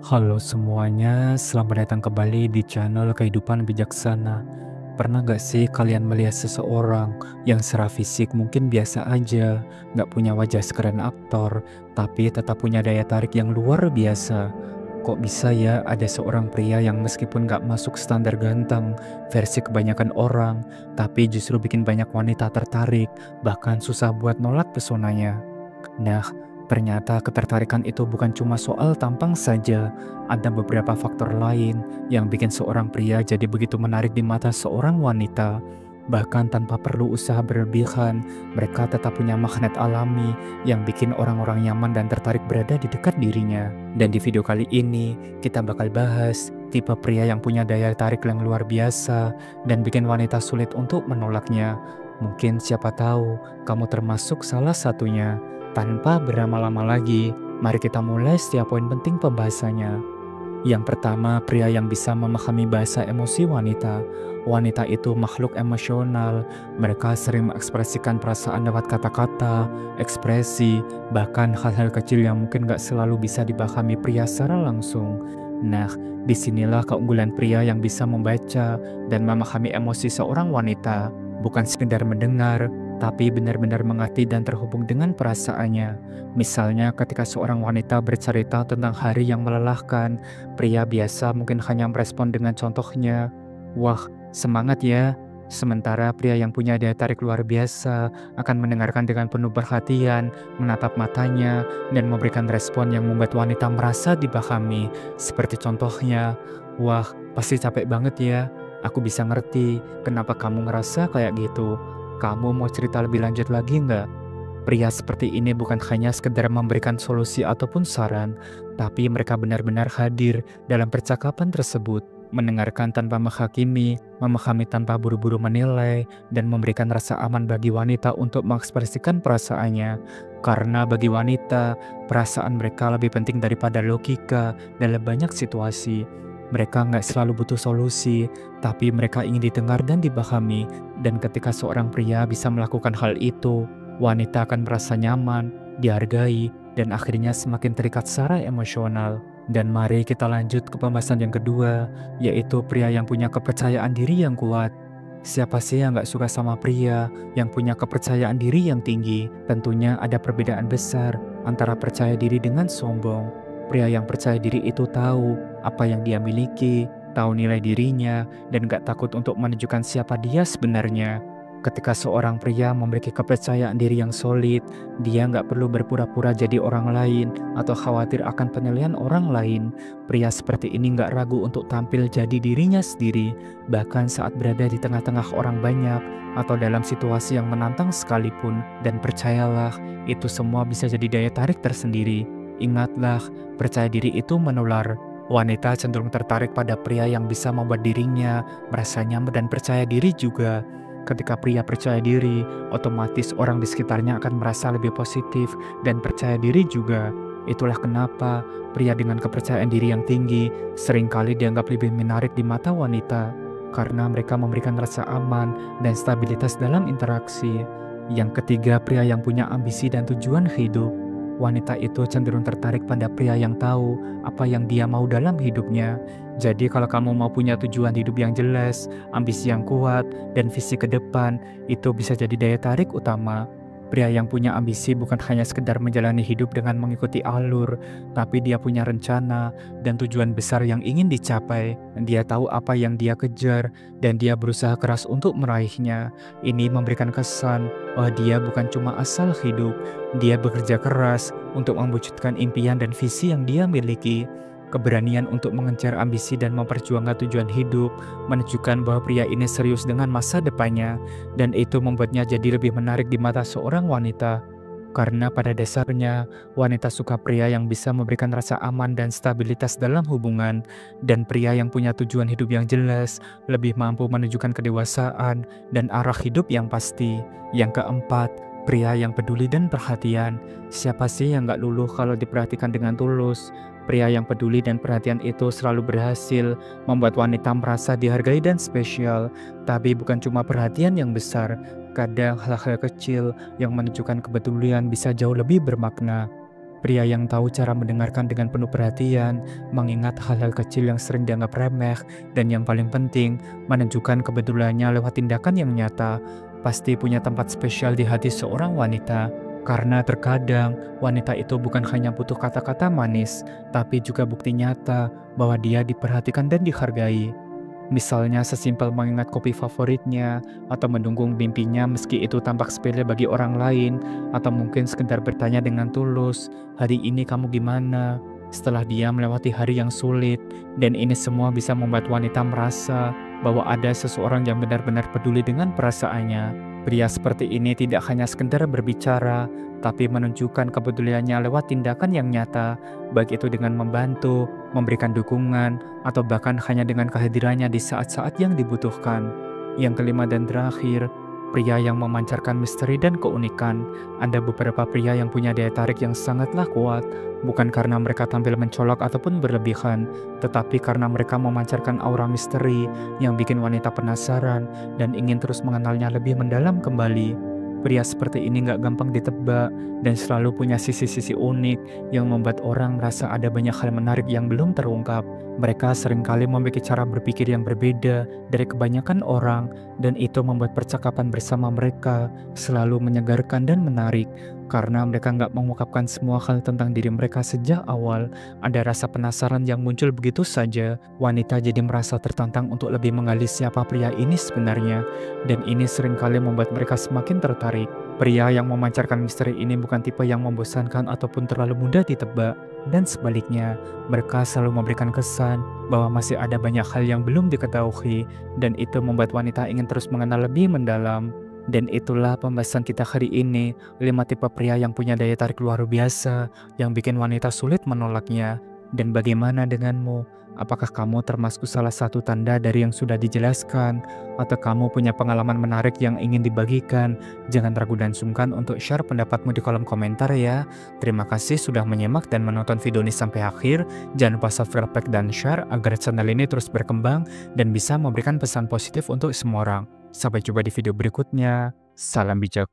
Halo semuanya, selamat datang kembali di channel Kehidupan Bijaksana. Pernah gak sih kalian melihat seseorang yang secara fisik mungkin biasa aja, gak punya wajah sekeren aktor, tapi tetap punya daya tarik yang luar biasa? Kok bisa ya ada seorang pria yang meskipun gak masuk standar ganteng, versi kebanyakan orang, tapi justru bikin banyak wanita tertarik, bahkan susah buat nolak pesonanya? Nah, ternyata ketertarikan itu bukan cuma soal tampang saja. Ada beberapa faktor lain yang bikin seorang pria jadi begitu menarik di mata seorang wanita. Bahkan tanpa perlu usaha berlebihan, mereka tetap punya magnet alami yang bikin orang-orang nyaman dan tertarik berada di dekat dirinya. Dan di video kali ini, kita bakal bahas tipe pria yang punya daya tarik yang luar biasa dan bikin wanita sulit untuk menolaknya. Mungkin siapa tahu kamu termasuk salah satunya. Tanpa berlama-lama lagi, mari kita mulai setiap poin penting pembahasannya. Yang pertama, pria yang bisa memahami bahasa emosi wanita. Wanita itu makhluk emosional. Mereka sering mengekspresikan perasaan lewat kata-kata, ekspresi, bahkan hal-hal kecil yang mungkin gak selalu bisa dipahami pria secara langsung. Nah, disinilah keunggulan pria yang bisa membaca dan memahami emosi seorang wanita. Bukan sekedar mendengar, tapi benar-benar mengerti dan terhubung dengan perasaannya. Misalnya ketika seorang wanita bercerita tentang hari yang melelahkan, pria biasa mungkin hanya merespon dengan contohnya, "Wah, semangat ya." Sementara pria yang punya daya tarik luar biasa akan mendengarkan dengan penuh perhatian, menatap matanya, dan memberikan respon yang membuat wanita merasa dipahami. Seperti contohnya, "Wah, pasti capek banget ya. Aku bisa ngerti kenapa kamu ngerasa kayak gitu. Kamu mau cerita lebih lanjut lagi nggak?" Pria seperti ini bukan hanya sekedar memberikan solusi ataupun saran, tapi mereka benar-benar hadir dalam percakapan tersebut, mendengarkan tanpa menghakimi, memahami tanpa buru-buru menilai, dan memberikan rasa aman bagi wanita untuk mengekspresikan perasaannya. Karena bagi wanita, perasaan mereka lebih penting daripada logika dalam banyak situasi. Mereka nggak selalu butuh solusi, tapi mereka ingin didengar dan dipahami. Dan ketika seorang pria bisa melakukan hal itu, wanita akan merasa nyaman, dihargai, dan akhirnya semakin terikat secara emosional. Dan mari kita lanjut ke pembahasan yang kedua, yaitu pria yang punya kepercayaan diri yang kuat. Siapa sih yang gak suka sama pria yang punya kepercayaan diri yang tinggi? Tentunya ada perbedaan besar antara percaya diri dengan sombong. Pria yang percaya diri itu tahu apa yang dia miliki, tahu nilai dirinya, dan gak takut untuk menunjukkan siapa dia sebenarnya. Ketika seorang pria memiliki kepercayaan diri yang solid, dia nggak perlu berpura-pura jadi orang lain atau khawatir akan penilaian orang lain. Pria seperti ini nggak ragu untuk tampil jadi dirinya sendiri, bahkan saat berada di tengah-tengah orang banyak atau dalam situasi yang menantang sekalipun. Dan percayalah, itu semua bisa jadi daya tarik tersendiri. Ingatlah, percaya diri itu menular. Wanita cenderung tertarik pada pria yang bisa membuat dirinya merasa nyaman dan percaya diri juga. Ketika pria percaya diri, otomatis orang di sekitarnya akan merasa lebih positif dan percaya diri juga. Itulah kenapa pria dengan kepercayaan diri yang tinggi seringkali dianggap lebih menarik di mata wanita, karena mereka memberikan rasa aman dan stabilitas dalam interaksi. Yang ketiga, pria yang punya ambisi dan tujuan hidup. Wanita itu cenderung tertarik pada pria yang tahu apa yang dia mau dalam hidupnya. Jadi kalau kamu mau punya tujuan hidup yang jelas, ambisi yang kuat, dan visi ke depan, itu bisa jadi daya tarik utama. Pria yang punya ambisi bukan hanya sekedar menjalani hidup dengan mengikuti alur, tapi dia punya rencana dan tujuan besar yang ingin dicapai. Dia tahu apa yang dia kejar, dan dia berusaha keras untuk meraihnya. Ini memberikan kesan bahwa dia bukan cuma asal hidup, dia bekerja keras untuk mewujudkan impian dan visi yang dia miliki. Keberanian untuk mengejar ambisi dan memperjuangkan tujuan hidup menunjukkan bahwa pria ini serius dengan masa depannya, dan itu membuatnya jadi lebih menarik di mata seorang wanita. Karena pada dasarnya, wanita suka pria yang bisa memberikan rasa aman dan stabilitas dalam hubungan, dan pria yang punya tujuan hidup yang jelas lebih mampu menunjukkan kedewasaan dan arah hidup yang pasti. Yang keempat, pria yang peduli dan perhatian. Siapa sih yang gak luluh kalau diperhatikan dengan tulus? Pria yang peduli dan perhatian itu selalu berhasil membuat wanita merasa dihargai dan spesial. Tapi bukan cuma perhatian yang besar, kadang hal-hal kecil yang menunjukkan kepedulian bisa jauh lebih bermakna. Pria yang tahu cara mendengarkan dengan penuh perhatian, mengingat hal-hal kecil yang sering dianggap remeh, dan yang paling penting, menunjukkan kebetulannya lewat tindakan yang nyata, pasti punya tempat spesial di hati seorang wanita. Karena terkadang, wanita itu bukan hanya butuh kata-kata manis, tapi juga bukti nyata bahwa dia diperhatikan dan dihargai. Misalnya sesimpel mengingat kopi favoritnya, atau mendukung mimpinya meski itu tampak sepele bagi orang lain, atau mungkin sekedar bertanya dengan tulus, "Hari ini kamu gimana?" Setelah dia melewati hari yang sulit, dan ini semua bisa membuat wanita merasa bahwa ada seseorang yang benar-benar peduli dengan perasaannya. Pria seperti ini tidak hanya sekedar berbicara, tapi menunjukkan kepeduliannya lewat tindakan yang nyata, baik itu dengan membantu, memberikan dukungan, atau bahkan hanya dengan kehadirannya di saat-saat yang dibutuhkan. Yang kelima dan terakhir, pria yang memancarkan misteri dan keunikan. Ada beberapa pria yang punya daya tarik yang sangatlah kuat, bukan karena mereka tampil mencolok ataupun berlebihan, tetapi karena mereka memancarkan aura misteri yang bikin wanita penasaran dan ingin terus mengenalnya lebih mendalam kembali. Pria seperti ini nggak gampang ditebak dan selalu punya sisi-sisi unik yang membuat orang merasa ada banyak hal menarik yang belum terungkap. Mereka seringkali memiliki cara berpikir yang berbeda dari kebanyakan orang, dan itu membuat percakapan bersama mereka selalu menyegarkan dan menarik. Karena mereka nggak mengungkapkan semua hal tentang diri mereka sejak awal, ada rasa penasaran yang muncul begitu saja. Wanita jadi merasa tertantang untuk lebih menggali siapa pria ini sebenarnya, dan ini seringkali membuat mereka semakin tertarik. Pria yang memancarkan misteri ini bukan tipe yang membosankan ataupun terlalu mudah ditebak, dan sebaliknya, mereka selalu memberikan kesan bahwa masih ada banyak hal yang belum diketahui, dan itu membuat wanita ingin terus mengenal lebih mendalam. Dan itulah pembahasan kita hari ini, 5 tipe pria yang punya daya tarik luar biasa, yang bikin wanita sulit menolaknya. Dan bagaimana denganmu? Apakah kamu termasuk salah satu tanda dari yang sudah dijelaskan? Atau kamu punya pengalaman menarik yang ingin dibagikan? Jangan ragu dan sungkan untuk share pendapatmu di kolom komentar ya. Terima kasih sudah menyimak dan menonton video ini sampai akhir. Jangan lupa subscribe, like, dan share agar channel ini terus berkembang dan bisa memberikan pesan positif untuk semua orang. Sampai jumpa di video berikutnya. Salam bijak.